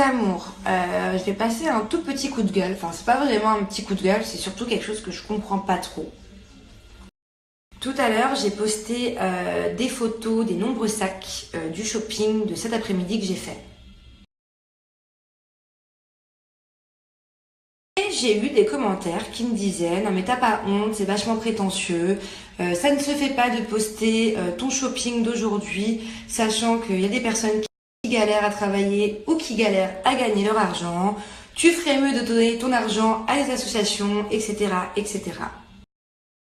amours, je vais passer un tout petit coup de gueule. Enfin, c'est pas vraiment un petit coup de gueule, c'est surtout quelque chose que je comprends pas trop. Tout à l'heure, j'ai posté des photos des nombreux sacs du shopping de cet après-midi que j'ai fait. Et j'ai eu des commentaires qui me disaient « Non mais t'as pas honte, c'est vachement prétentieux, ça ne se fait pas de poster ton shopping d'aujourd'hui, sachant qu'il y a des personnes qui galèrent à travailler ou qui galèrent à gagner leur argent, tu ferais mieux de donner ton argent à des associations, etc. etc. »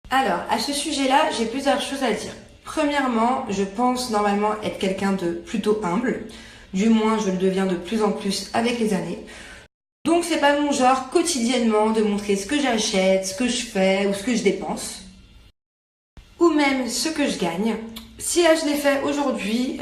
Alors, à ce sujet-là, j'ai plusieurs choses à dire. Premièrement, je pense normalement être quelqu'un de plutôt humble, du moins je le deviens de plus en plus avec les années. Donc c'est pas mon genre quotidiennement de montrer ce que j'achète, ce que je fais ou ce que je dépense. Ou même ce que je gagne. Si là je l'ai fait aujourd'hui,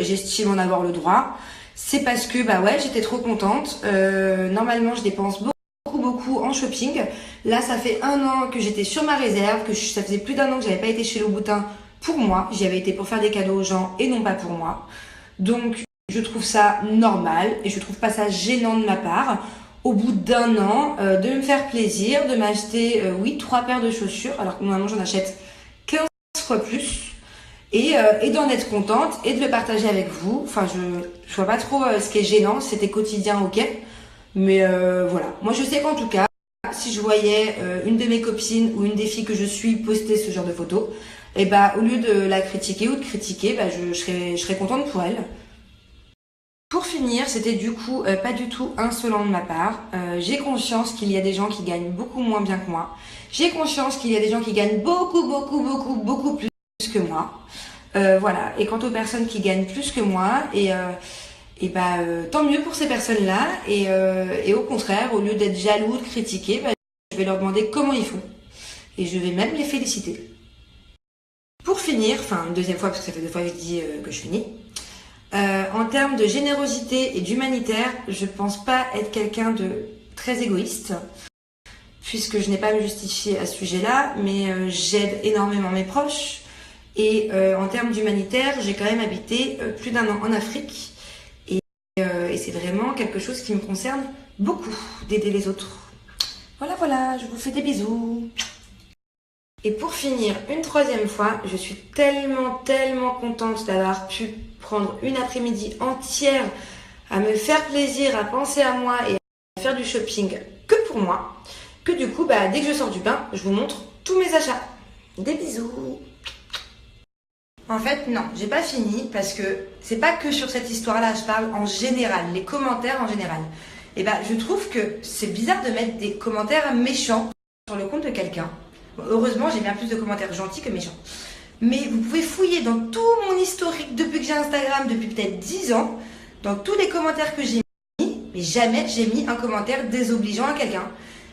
j'estime en avoir le droit. C'est parce que bah ouais, j'étais trop contente. Normalement je dépense beaucoup en shopping. Là ça fait 1 an que j'étais sur ma réserve, ça faisait plus d'1 an que j'avais pas été chez Louboutin pour moi. J'y avais été pour faire des cadeaux aux gens et non pas pour moi. Donc je trouve ça normal et je trouve pas ça gênant de ma part, au bout d'1 an, de me faire plaisir, de m'acheter, 3 paires de chaussures, alors que normalement j'en achète 15 fois plus, et d'en être contente et de le partager avec vous. Enfin, je vois pas trop ce qui est gênant, c'était quotidien, ok, mais voilà. Moi je sais qu'en tout cas, si je voyais une de mes copines ou une des filles que je suis poster ce genre de photos, et bah au lieu de la critiquer ou de critiquer, bah je serais contente pour elle. Pour finir, c'était du coup pas du tout insolent de ma part. J'ai conscience qu'il y a des gens qui gagnent beaucoup moins bien que moi. J'ai conscience qu'il y a des gens qui gagnent beaucoup plus que moi. Voilà. Et quant aux personnes qui gagnent plus que moi, tant mieux pour ces personnes-là. Et au contraire, au lieu d'être jaloux, de critiquer, je vais leur demander comment ils font. Et je vais même les féliciter. Pour finir, enfin une deuxième fois parce que ça fait 2 fois que je dis que je finis. En termes de générosité et d'humanitaire, je pense pas être quelqu'un de très égoïste, puisque je n'ai pas à me justifier à ce sujet-là, mais j'aide énormément mes proches. Et en termes d'humanitaire, j'ai quand même habité plus d'1 an en Afrique, et c'est vraiment quelque chose qui me concerne beaucoup, d'aider les autres. Voilà, je vous fais des bisous. Et pour finir, une 3e fois, je suis tellement contente d'avoir pu prendre une après-midi entière à me faire plaisir, à penser à moi et à faire du shopping que pour moi, que du coup, dès que je sors du bain, je vous montre tous mes achats. Des bisous. En fait, non, j'ai pas fini parce que c'est pas que sur cette histoire-là, je parle en général, les commentaires en général. Et je trouve que c'est bizarre de mettre des commentaires méchants sur le compte de quelqu'un. Bon, heureusement, j'ai bien plus de commentaires gentils que méchants. Mais vous pouvez fouiller dans tout mon historique depuis que j'ai Instagram, depuis peut-être 10 ans, dans tous les commentaires que j'ai mis, mais jamais j'ai mis un commentaire désobligeant à quelqu'un.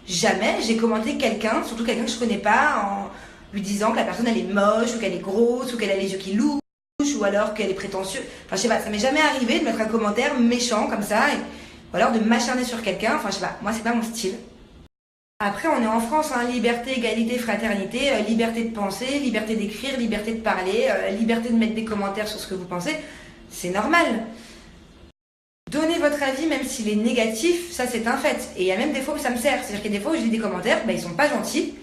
Jamais j'ai commenté quelqu'un, surtout quelqu'un que je connais pas, en lui disant que la personne elle est moche, ou qu'elle est grosse, ou qu'elle a les yeux qui louchent, ou alors qu'elle est prétentieuse. Enfin, je sais pas, ça m'est jamais arrivé de mettre un commentaire méchant comme ça, ou alors de m'acharner sur quelqu'un. Enfin, je sais pas, moi c'est pas mon style. Après, on est en France, hein, liberté, égalité, fraternité, liberté de penser, liberté d'écrire, liberté de parler, liberté de mettre des commentaires sur ce que vous pensez. C'est normal. Donnez votre avis, même s'il est négatif, ça c'est un fait. Et il y a même des fois où ça me sert. C'est-à-dire qu'il y a des fois où je lis des commentaires, ils sont pas gentils,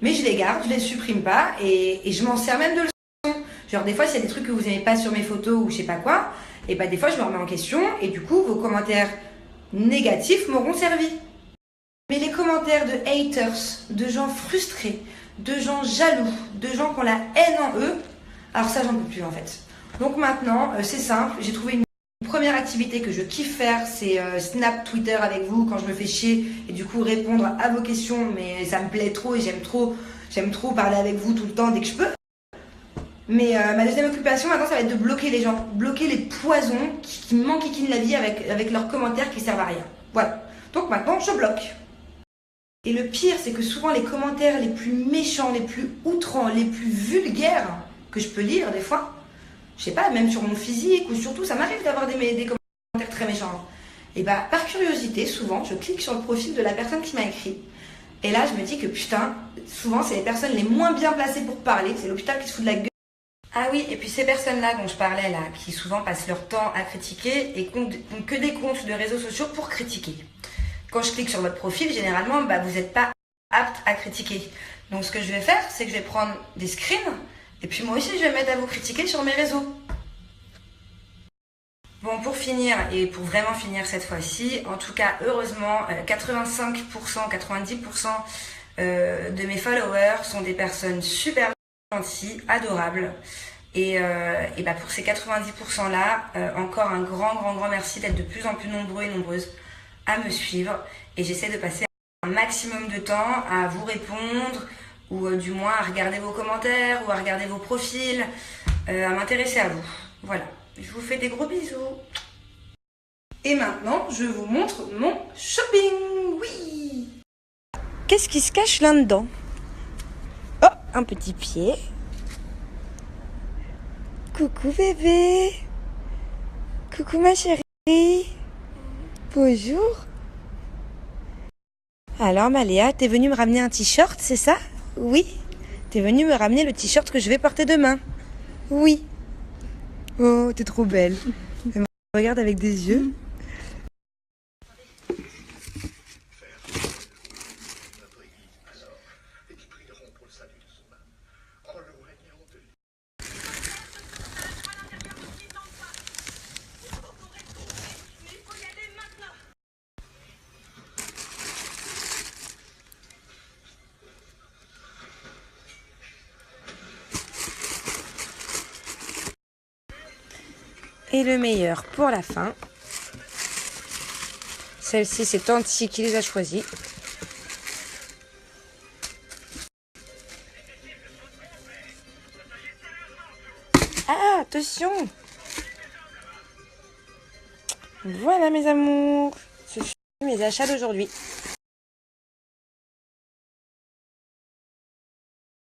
mais je les garde, je les supprime pas, et je m'en sers même de leçon. Genre des fois, s'il y a des trucs que vous n'aimez pas sur mes photos ou je sais pas quoi, et des fois je me remets en question, et du coup, vos commentaires négatifs m'auront servi. Mais les commentaires de haters, de gens frustrés, de gens jaloux, de gens qui ont la haine en eux, alors ça j'en peux plus en fait. Donc maintenant, c'est simple, j'ai trouvé une première activité que je kiffe faire, c'est Snap Twitter avec vous quand je me fais chier et du coup répondre à vos questions, mais ça me plaît trop et j'aime trop parler avec vous tout le temps dès que je peux. Mais ma deuxième occupation maintenant ça va être de bloquer les gens, bloquer les poisons qui m'enquiquinent la vie avec leurs commentaires qui servent à rien. Voilà, donc maintenant je bloque. Et le pire, c'est que souvent les commentaires les plus méchants, les plus outrants, les plus vulgaires que je peux lire des fois, je sais pas, même sur mon physique ou surtout, ça m'arrive d'avoir des commentaires très méchants. Et par curiosité, souvent, je clique sur le profil de la personne qui m'a écrit. Et là, je me dis que putain, souvent, c'est les personnes les moins bien placées pour parler, c'est l'hôpital qui se fout de la gueule. Ah oui, et puis ces personnes-là dont je parlais là, qui souvent passent leur temps à critiquer et qui ont que des comptes de réseaux sociaux pour critiquer. Quand je clique sur votre profil, généralement, vous n'êtes pas apte à critiquer. Donc ce que je vais faire, c'est que je vais prendre des screens et puis moi aussi je vais me mettre à vous critiquer sur mes réseaux. Bon, pour finir, et pour vraiment finir cette fois-ci, en tout cas, heureusement, 85%, 90% de mes followers sont des personnes super gentilles, adorables. Et pour ces 90%-là, encore un grand merci d'être de plus en plus nombreux et nombreuses à me suivre. Et j'essaie de passer un maximum de temps à vous répondre, ou du moins à regarder vos commentaires, ou à regarder vos profils, à m'intéresser à vous. Voilà. Je vous fais des gros bisous. Et maintenant, je vous montre mon shopping. Oui. Qu'est-ce qui se cache là-dedans? Oh, un petit pied. Coucou bébé. Coucou ma chérie. Bonjour. Alors Maléa, t'es venue me ramener un t-shirt, c'est ça? Oui. T'es venue me ramener le t-shirt que je vais porter demain? Oui. Oh, t'es trop belle. Elle me regarde avec des yeux. Et le meilleur pour la fin. Celle-ci, c'est Tanti qui les a choisis. Ah, attention! Voilà mes amours, ce fut mes achats d'aujourd'hui.